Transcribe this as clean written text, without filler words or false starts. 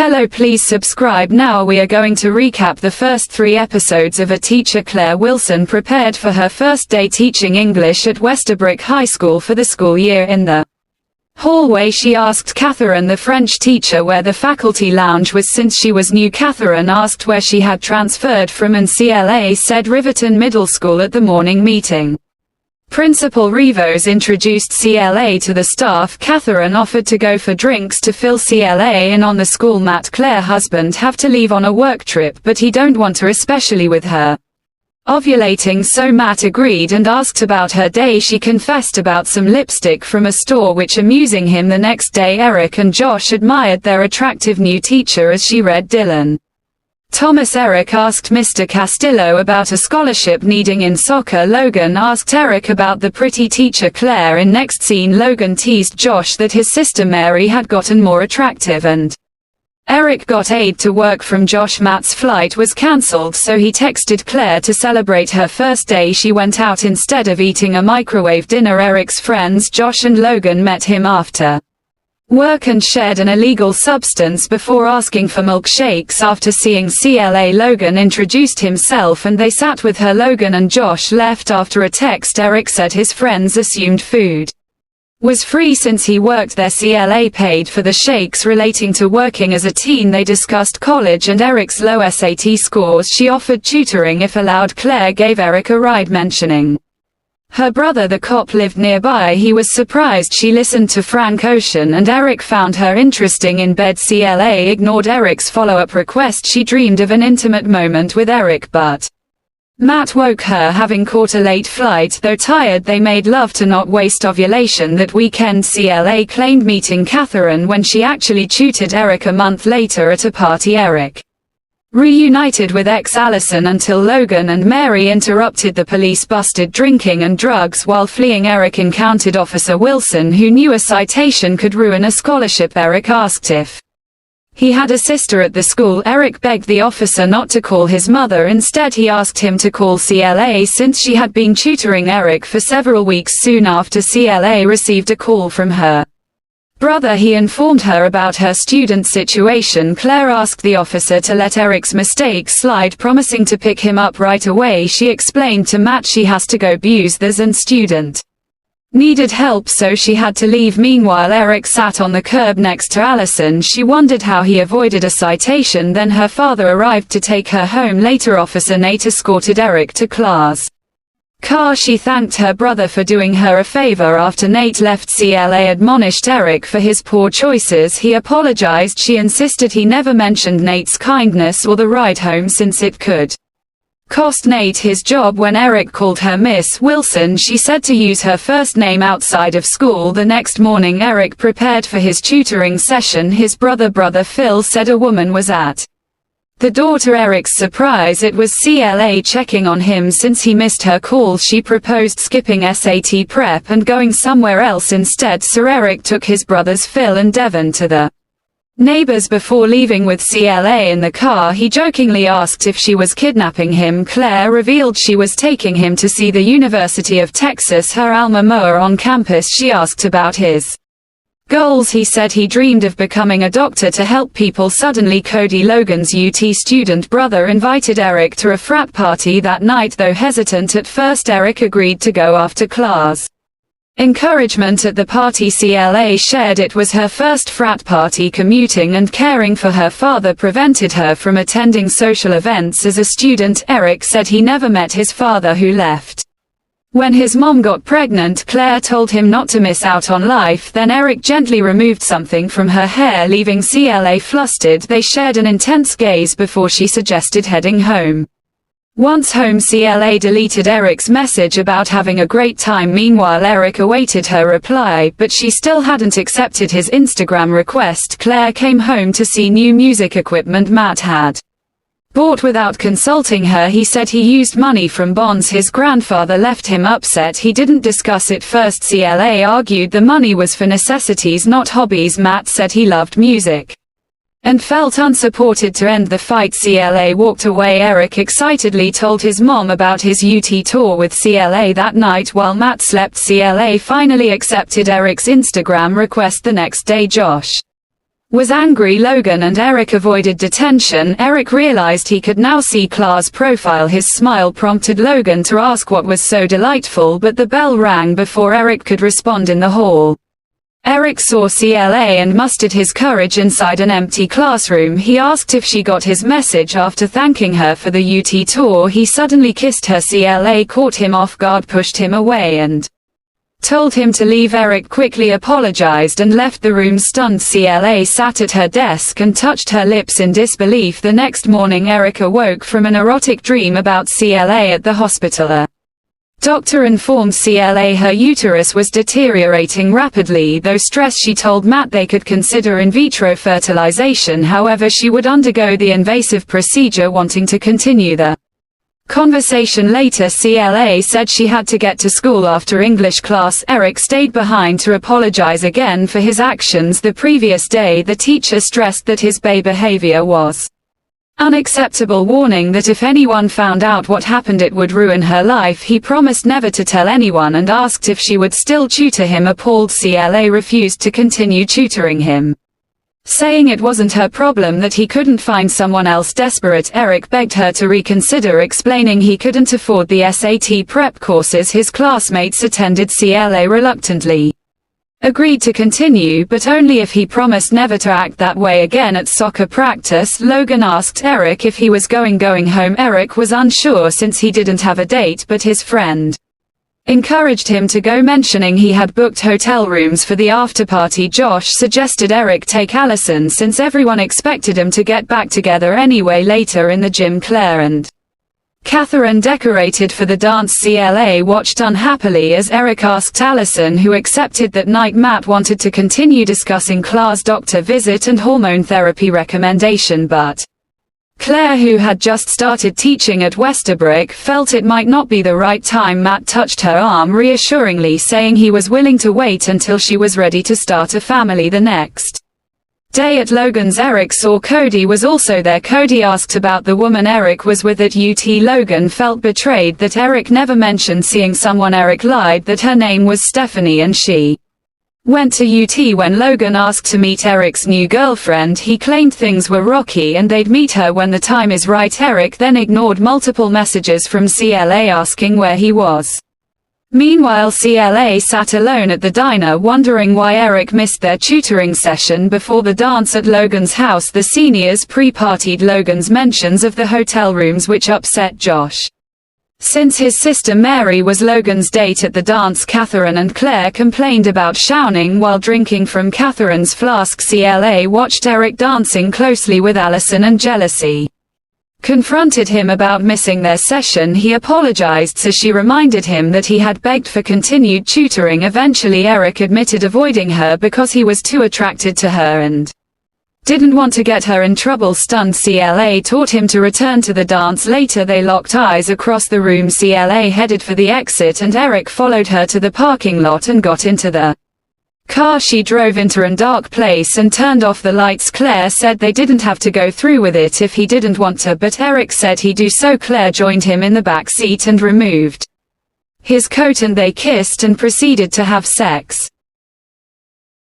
Hello, please subscribe now. We are going to recap the first 3 episodes of a teacher Clare Wilson prepared for her first day teaching English at Westbrook High School for the school year. In the hallway she asked Catherine, the French teacher, where the faculty lounge was since she was new. Catherine asked where she had transferred from and CLA said Riverton Middle School at the morning meeting. Principal Rivos introduced CLA to the staff. Catherine offered to go for drinks to fill CLA in on the school. Matt, Claire's husband, have to leave on a work trip, but he don't want her, especially with her ovulating, so Matt agreed and asked about her day. She confessed about some lipstick from a store which amusing him. The next day Eric and Josh admired their attractive new teacher as she read Dylan. Thomas. Eric asked Mr. Castillo about a scholarship needing in soccer. Logan asked Eric about the pretty teacher Claire. In next scene, Logan teased Josh that his sister Mary had gotten more attractive and Eric got aid to work from Josh. Matt's flight was cancelled, so he texted Claire to celebrate her first day. She went out instead of eating a microwave dinner. Eric's friends Josh and Logan met him after work and shared an illegal substance before asking for milkshakes. After seeing CLA, Logan introduced himself and they sat with her. Logan and Josh left after a text. Eric said his friends assumed food was free since he worked there. CLA paid for the shakes. Relating to working as a teen, they discussed college and Eric's low SAT scores. She offered tutoring if allowed. Claire gave Eric a ride, mentioning her brother, the cop, lived nearby. He was surprised she listened to Frank Ocean and Eric found her interesting in bed. CLA ignored Eric's follow-up request. She dreamed of an intimate moment with Eric, but Matt woke her, having caught a late flight. Though tired, they made love to not waste ovulation that weekend. CLA claimed meeting Catherine when she actually tutored Eric a month later at a party. Eric reunited with ex-Allison until Logan and Mary interrupted. The police busted drinking and drugs while fleeing. Eric encountered Officer Wilson, who knew a citation could ruin a scholarship. Eric asked if he had a sister at the school. Eric begged the officer not to call his mother. Instead, he asked him to call CLA since she had been tutoring Eric for several weeks. Soon after, CLA received a call from her brother. He informed her about her student situation. Claire asked the officer to let Eric's mistake slide, promising to pick him up right away. She explained to Matt she has to go because the student needed help, so she had to leave. Meanwhile, Eric sat on the curb next to Allison. She wondered how he avoided a citation. Then her father arrived to take her home. Later, Officer Nate escorted Eric to Clare's car. She thanked her brother for doing her a favor. After Nate left, CLA admonished Eric for his poor choices. He apologized. She insisted he never mentioned Nate's kindness or the ride home since it could cost Nate his job. When Eric called her Miss Wilson, she said to use her first name outside of school. The next morning, Eric prepared for his tutoring session. His brother Phil said a woman was at the door. To Eric's surprise, it was CLA checking on him since he missed her call. She proposed skipping SAT prep and going somewhere else instead, so Eric took his brothers Phil and Devon to the neighbors. Before leaving with CLA in the car, he jokingly asked if she was kidnapping him. Claire revealed she was taking him to see the University of Texas, her alma mater, on campus. She asked about his goals. He said he dreamed of becoming a doctor to help people. Suddenly, Cody, Logan's UT student brother, invited Eric to a frat party that night. Though hesitant at first, Eric agreed to go after Clare's encouragement at the party. CLA shared it was her first frat party. Commuting and caring for her father prevented her from attending social events as a student. Eric said he never met his father, who left when his mom got pregnant. Claire told him not to miss out on life. Then Eric gently removed something from her hair, leaving CLA flustered. They shared an intense gaze before she suggested heading home. Once home, CLA deleted Eric's message about having a great time. Meanwhile, Eric awaited her reply, but she still hadn't accepted his Instagram request. Claire came home to see new music equipment Matt had bought without consulting her. He said he used money from bonds his grandfather left him. Upset, he didn't discuss it first. CLA argued the money was for necessities, not hobbies. Matt said he loved music and felt unsupported. To end the fight, CLA walked away. Eric excitedly told his mom about his UT tour with CLA that night while Matt slept. CLA finally accepted Eric's Instagram request the next day. Josh was angry. Logan and Eric avoided detention. Eric realized he could now see Clare's profile. His smile prompted Logan to ask what was so delightful, but the bell rang before Eric could respond in the hall. Eric saw CLA and mustered his courage inside an empty classroom. He asked if she got his message. After thanking her for the UT tour, he suddenly kissed her. CLA caught him off guard, pushed him away and told him to leave. Eric quickly apologized and left the room stunned. CLA sat at her desk and touched her lips in disbelief. The next morning Eric awoke from an erotic dream about CLA at the hospital. A doctor informed CLA her uterus was deteriorating rapidly. Though stressed, she told Matt they could consider in vitro fertilization, however she would undergo the invasive procedure. Wanting to continue the conversation later, CLA said she had to get to school after English class. Eric stayed behind to apologize again for his actions the previous day. The teacher stressed that his behavior was unacceptable, warning that if anyone found out what happened it would ruin her life. He promised never to tell anyone and asked if she would still tutor him. Appalled, CLA refused to continue tutoring him, saying it wasn't her problem that he couldn't find someone else. Desperate, Eric begged her to reconsider, explaining he couldn't afford the SAT prep courses his classmates attended. CLA reluctantly agreed to continue, but only if he promised never to act that way again. At soccer practice, Logan asked Eric if he was going home. Eric was unsure since he didn't have a date, but his friend encouraged him to go, mentioning he had booked hotel rooms for the afterparty. Josh suggested Eric take Allison since everyone expected him to get back together anyway. Later in the gym, Claire and Catherine decorated for the dance. CLA watched unhappily as Eric asked Allison, who accepted that night. Matt wanted to continue discussing Clare's doctor visit and hormone therapy recommendation, but Claire, who had just started teaching at Westbrook, felt it might not be the right time. Matt touched her arm reassuringly, saying he was willing to wait until she was ready to start a family. The next day at Logan's, Eric saw Cody was also there. Cody asked about the woman Eric was with at UT. Logan felt betrayed that Eric never mentioned seeing someone. Eric lied that her name was Stephanie and she went to UT. When Logan asked to meet Eric's new girlfriend, he claimed things were rocky and they'd meet her when the time is right. Eric then ignored multiple messages from CLA asking where he was. Meanwhile, CLA sat alone at the diner, wondering why Eric missed their tutoring session before the dance at Logan's house. The seniors pre-partied. Logan's mentions of the hotel rooms, which upset Josh, since his sister Mary was Logan's date at the dance. Catherine and Claire complained about shouting while drinking from Catherine's flask. CLA watched Eric dancing closely with Allison and jealousy confronted him about missing their session. He apologized, so she reminded him that he had begged for continued tutoring. Eventually, Eric admitted avoiding her because he was too attracted to her and didn't want to get her in trouble. Stunned, CLA taught him to return to the dance. Later they locked eyes across the room. CLA headed for the exit and Eric followed her to the parking lot and got into the car. She drove into a dark place and turned off the lights. Claire said they didn't have to go through with it if he didn't want to, but Eric said he'd do so. Claire joined him in the back seat and removed his coat and they kissed and proceeded to have sex.